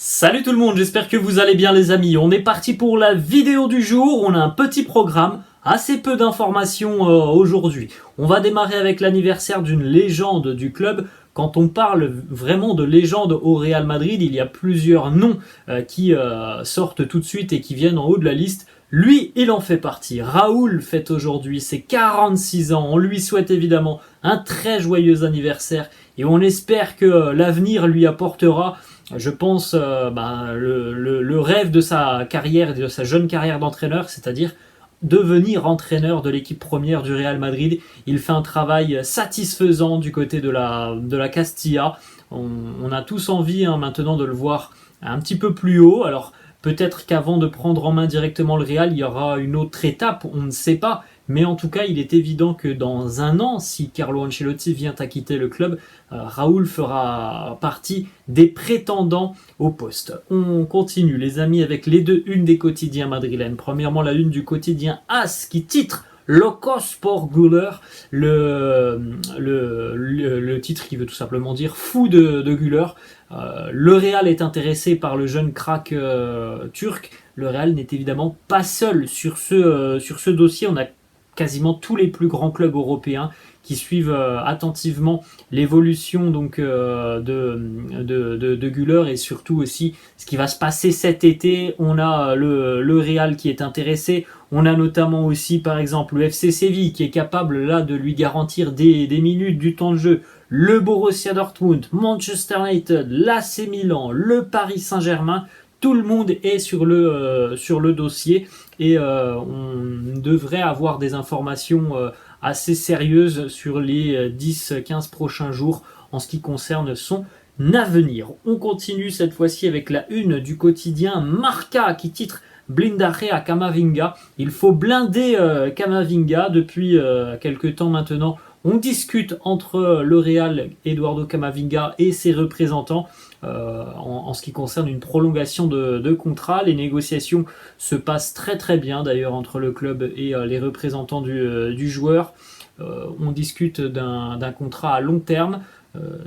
Salut tout le monde, j'espère que vous allez bien les amis. On est parti pour la vidéo du jour, on a un petit programme, assez peu d'informations aujourd'hui. On va démarrer avec l'anniversaire d'une légende du club. Quand on parle vraiment de légende au Real Madrid, il y a plusieurs noms qui sortent tout de suite et qui viennent en haut de la liste. Lui, il en fait partie. Raoul fête aujourd'hui ses 46 ans. On lui souhaite évidemment un très joyeux anniversaire et on espère que l'avenir lui apportera, je pense, le rêve de sa carrière, de sa jeune carrière d'entraîneur, c'est-à-dire devenir entraîneur de l'équipe première du Real Madrid. Il fait un travail satisfaisant du côté de la Castilla. On a tous envie maintenant de le voir un petit peu plus haut. Alors peut-être qu'avant de prendre en main directement le Real, il y aura une autre étape, on ne sait pas. Mais en tout cas, il est évident que dans un an, si Carlo Ancelotti vient à quitter le club, Raoul fera partie des prétendants au poste. On continue, les amis, avec les deux unes des quotidiens madrilènes. Premièrement, la une du quotidien AS qui titre Locos por Güler, le titre qui veut tout simplement dire fou de Güler. Le Real est intéressé par le jeune crack turc. Le Real n'est évidemment pas seul sur ce dossier. On a quasiment tous les plus grands clubs européens qui suivent attentivement l'évolution donc de Güler et surtout aussi ce qui va se passer cet été. On a le Real qui est intéressé, on a notamment aussi par exemple le FC Séville qui est capable là de lui garantir des minutes, du temps de jeu, le Borussia Dortmund, Manchester United, l'AC Milan, le Paris Saint-Germain. Tout le monde est sur le dossier et on devrait avoir des informations assez sérieuses sur les 10-15 prochains jours en ce qui concerne son avenir. On continue cette fois-ci avec la une du quotidien Marca qui titre Blindaje à Camavinga. Il faut blinder Camavinga depuis quelque temps maintenant. On discute entre le Real, Eduardo Camavinga et ses représentants en ce qui concerne une prolongation de contrat. Les négociations se passent très très bien d'ailleurs entre le club et les représentants du joueur. On discute d'un contrat à long terme.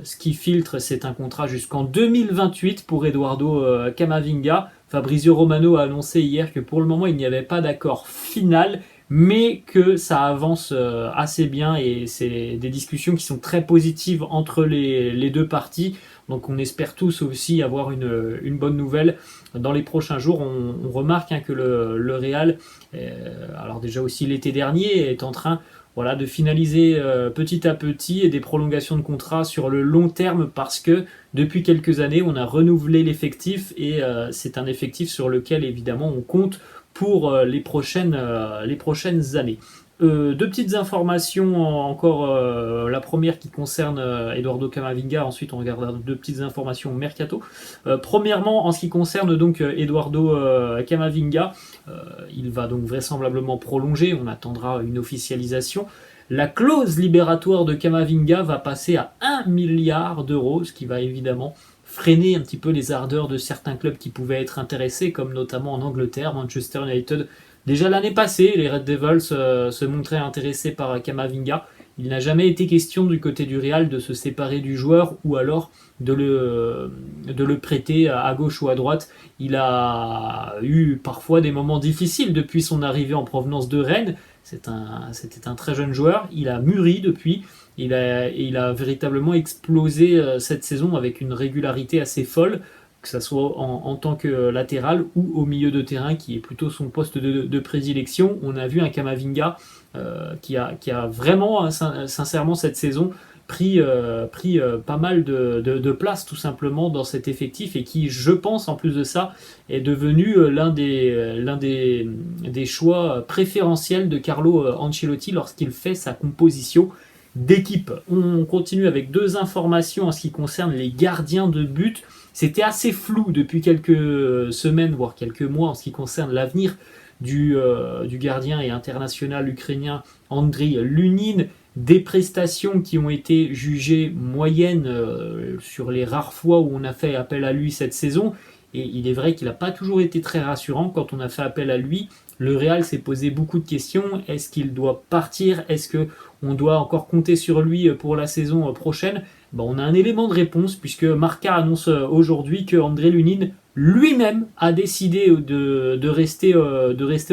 Ce qui filtre, c'est un contrat jusqu'en 2028 pour Eduardo Camavinga. Fabrizio Romano a annoncé hier que pour le moment il n'y avait pas d'accord final, mais que ça avance assez bien et c'est des discussions qui sont très positives entre les deux parties. Donc on espère tous aussi avoir une bonne nouvelle dans les prochains jours. On remarque que le Real, alors déjà aussi l'été dernier, est en train de finaliser petit à petit et des prolongations de contrats sur le long terme parce que depuis quelques années on a renouvelé l'effectif et c'est un effectif sur lequel évidemment on compte pour les prochaines années. Deux petites informations encore, la première qui concerne Eduardo Camavinga, ensuite on regardera deux petites informations mercato. Premièrement, en ce qui concerne donc Eduardo Camavinga, il va donc vraisemblablement prolonger, on attendra une officialisation. La clause libératoire de Camavinga va passer à 1 milliard d'euros, ce qui va évidemment freiner un petit peu les ardeurs de certains clubs qui pouvaient être intéressés, comme notamment en Angleterre, Manchester United. Déjà l'année passée, les Red Devils se montraient intéressés par Camavinga. Il n'a jamais été question du côté du Real de se séparer du joueur ou alors de le prêter à gauche ou à droite. Il a eu parfois des moments difficiles depuis son arrivée en provenance de Rennes. C'était un très jeune joueur. Il a mûri depuis. Il a véritablement explosé cette saison avec une régularité assez folle, que ce soit en tant que latéral ou au milieu de terrain, qui est plutôt son poste de prédilection. On a vu un Camavinga qui a vraiment, sincèrement, cette saison pris pas mal de place tout simplement dans cet effectif et qui, je pense, en plus de ça, est devenu l'un des choix préférentiels de Carlo Ancelotti lorsqu'il fait sa composition d'équipe. On continue avec deux informations en ce qui concerne les gardiens de but. C'était assez flou depuis quelques semaines, voire quelques mois, en ce qui concerne l'avenir du gardien et international ukrainien Andriy Lunin. Des prestations qui ont été jugées moyennes sur les rares fois où on a fait appel à lui cette saison. Et il est vrai qu'il n'a pas toujours été très rassurant quand on a fait appel à lui. Le Real s'est posé beaucoup de questions. Est-ce qu'il doit partir? Est-ce qu'on doit encore compter sur lui pour la saison prochaine? On a un élément de réponse puisque Marca annonce aujourd'hui que Andriy Lunin lui-même a décidé de rester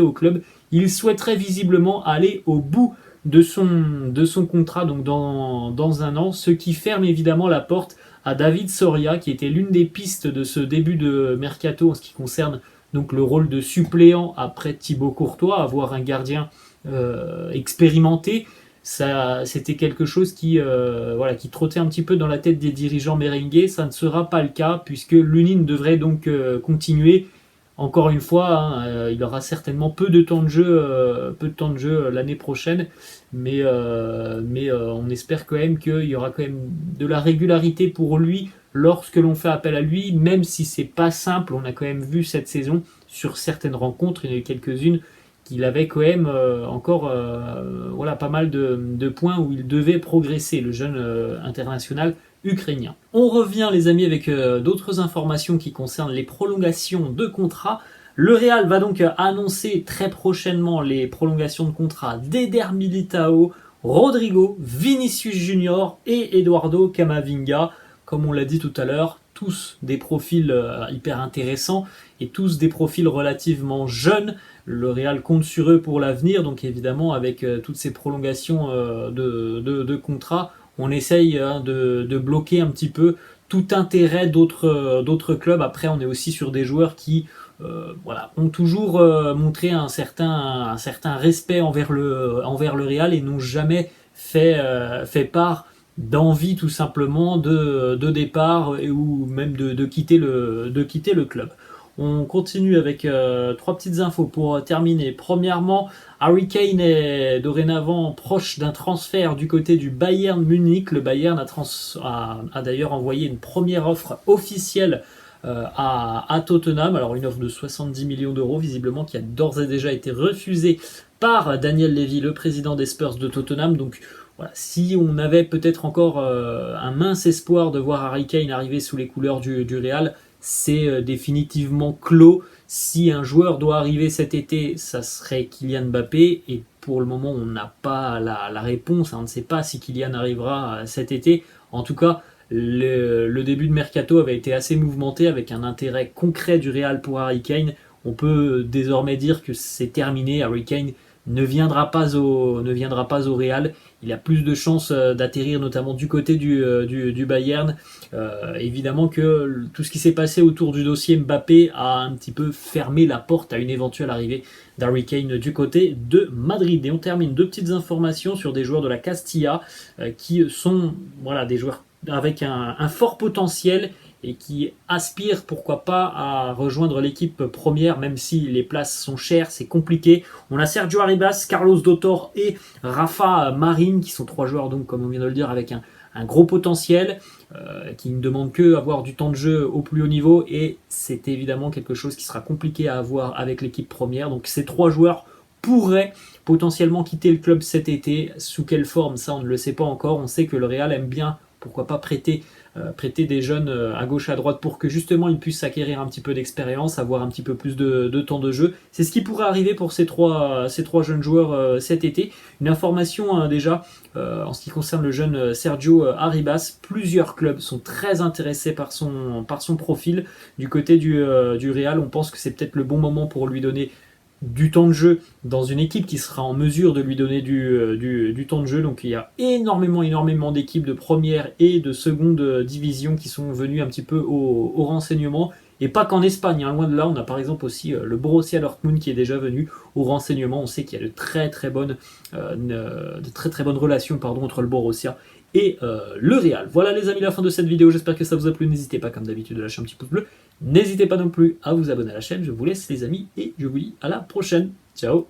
au club. Il souhaiterait visiblement aller au bout de son contrat donc dans un an, ce qui ferme évidemment la porte à David Soria, qui était l'une des pistes de ce début de mercato en ce qui concerne donc le rôle de suppléant après Thibaut Courtois, avoir un gardien expérimenté. Ça, c'était quelque chose qui trottait un petit peu dans la tête des dirigeants merengues. Ça ne sera pas le cas puisque Lunin devrait donc continuer. Encore une fois, hein, il aura certainement peu de temps de jeu l'année prochaine, mais on espère quand même qu'il y aura quand même de la régularité pour lui lorsque l'on fait appel à lui, même si c'est pas simple. On a quand même vu cette saison sur certaines rencontres, il y en a eu quelques-unes, qu'il avait quand même encore pas mal de points où il devait progresser, le jeune international ukrainien. On revient les amis avec d'autres informations qui concernent les prolongations de contrat. Le Real va donc annoncer très prochainement les prolongations de contrat d'Eder Militao, Rodrigo, Vinicius Junior et Eduardo Camavinga. Comme on l'a dit tout à l'heure, tous des profils hyper intéressants et tous des profils relativement jeunes. Le Real compte sur eux pour l'avenir, donc évidemment avec toutes ces prolongations de contrats, on essaye de bloquer un petit peu tout intérêt d'autres clubs. Après, on est aussi sur des joueurs qui ont toujours montré un certain respect envers le Real et n'ont jamais fait part d'envie tout simplement de départ ou même de quitter le club. On continue avec trois petites infos pour terminer. Premièrement, Harry Kane est dorénavant proche d'un transfert du côté du Bayern Munich. Le Bayern a d'ailleurs envoyé une première offre officielle à Tottenham. Alors une offre de 70 millions d'euros visiblement qui a d'ores et déjà été refusée par Daniel Levy, le président des Spurs de Tottenham. Donc voilà, si on avait peut-être encore un mince espoir de voir Harry Kane arriver sous les couleurs du Real, c'est définitivement clos. Si un joueur doit arriver cet été, ça serait Kylian Mbappé. Et pour le moment, on n'a pas la réponse. On ne sait pas si Kylian arrivera cet été. En tout cas, le début de mercato avait été assez mouvementé avec un intérêt concret du Real pour Harry Kane. On peut désormais dire que c'est terminé. Harry Kane ne viendra pas au Real. Il a plus de chances d'atterrir notamment du côté du Bayern. Évidemment que tout ce qui s'est passé autour du dossier Mbappé a un petit peu fermé la porte à une éventuelle arrivée d'Harry Kane du côté de Madrid. Et on termine deux petites informations sur des joueurs de la Castilla qui sont des joueurs avec un fort potentiel et qui aspirent pourquoi pas à rejoindre l'équipe première, même si les places sont chères, c'est compliqué. On a Sergio Arribas, Carlos Dotor et Rafa Marin, qui sont trois joueurs, donc comme on vient de le dire, avec un gros potentiel, qui ne demandent que avoir du temps de jeu au plus haut niveau, et c'est évidemment quelque chose qui sera compliqué à avoir avec l'équipe première. Donc ces trois joueurs pourraient potentiellement quitter le club cet été. Sous quelle forme, ça on ne le sait pas encore. On sait que le Real aime bien, pourquoi pas prêter des jeunes à gauche à droite pour que justement ils puissent acquérir un petit peu d'expérience, avoir un petit peu plus de temps de jeu. C'est ce qui pourrait arriver pour ces trois jeunes joueurs cet été. Une information déjà en ce qui concerne le jeune Sergio Arribas, plusieurs clubs sont très intéressés par son profil. Du côté du Real, on pense que c'est peut-être le bon moment pour lui donner du temps de jeu dans une équipe qui sera en mesure de lui donner du temps de jeu. Donc il y a énormément d'équipes de première et de seconde division qui sont venues un petit peu au renseignement. Et pas qu'en Espagne, hein, loin de là. On a par exemple aussi le Borussia Dortmund qui est déjà venu au renseignement. On sait qu'il y a de très bonnes relations entre le Borussia et le Real. Voilà les amis, la fin de cette vidéo. J'espère que ça vous a plu. N'hésitez pas comme d'habitude de lâcher un petit pouce bleu. N'hésitez pas non plus à vous abonner à la chaîne. Je vous laisse les amis et je vous dis à la prochaine. Ciao.